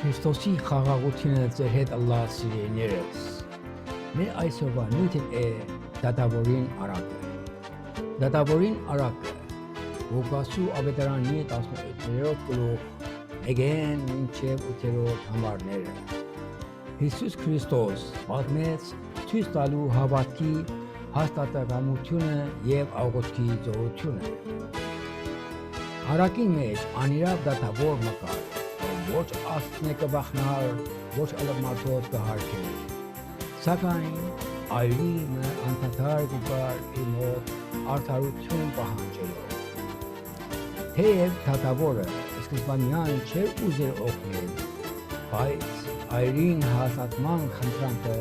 Քրիստոսի խաղաղությունը ձեր հետ ըլլա սիրելիներս։ Մեր այսօրվա նյութն է դատավորին արակը։ Դատավորին արակը Ղուկասու ավետարանի 17-րդ գլուխ 1-ին մինչև 8-րդ համարները։ Հիսուս Քրիստոս պատմեց ցույց տալու հավատքի հաստատակամությունը եւ աղոթքի զորությունը։ Արակի մեջ անիրավ դատավոր մկար, ոչ աստծն է կվախնար, ոչ ալմարտոց կհարկել։ Սակայն այրինը անդադար կգար իր մոտ արդարություն պահանջելով։ Թեև դատավորը սկզբանյան չէր ուզել օգնել, բայց այրին հաստատման խնդրանքը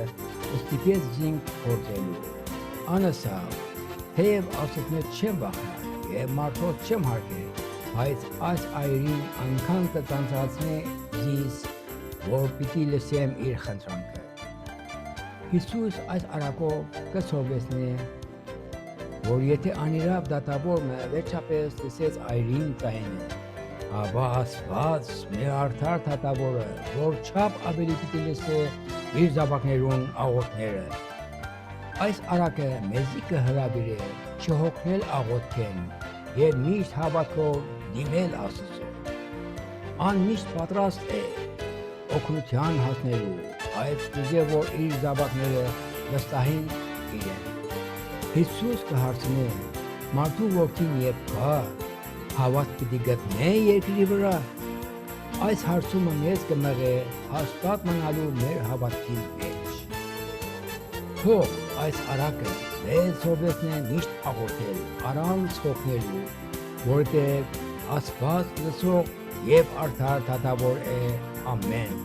ստիպեց զինք գործելու։ Անասավ, թեև աստծուց չեմ վախնար եւ մարդոց չեմ հարկել, բայց այս այրին անգամ կծանծացնե զիս, որ պիտի լսեմ իր խնդրանքը։ Հիսուս այս արակով կսովեսնե, որ եթե անիրավ դատավորը վերջապես լսեց այրին ծայնը, ապա Աստված մեր արդար դատավորը, որ չափ ավելի պիտի լսե իր զավակներուն աղոթքները։ Այս արակը մեզի կհրավիրե չհոգնել աղոթքեն եւ միշտ հավատքով դիմել Աստծուն։ Անմիշտ պատրաստ է օգնության հասնելու, այդ ուզե որ իր զավակները վստահին իրեն։ Հիսուս կհարցնե մարդու ոգին երբ կա, հավատ պիտի գտնե երկրի վրա։ Այս հարցումը մեզ կմղե հաստատ մնալու մեր հավատքի մեջ։ Թող այս արակը մեզ սովեսնե միշտ աղոթել, առանց հոգնելու, որտեղ Աստված լսող եւ արդար դատավոր է։ Ամեն։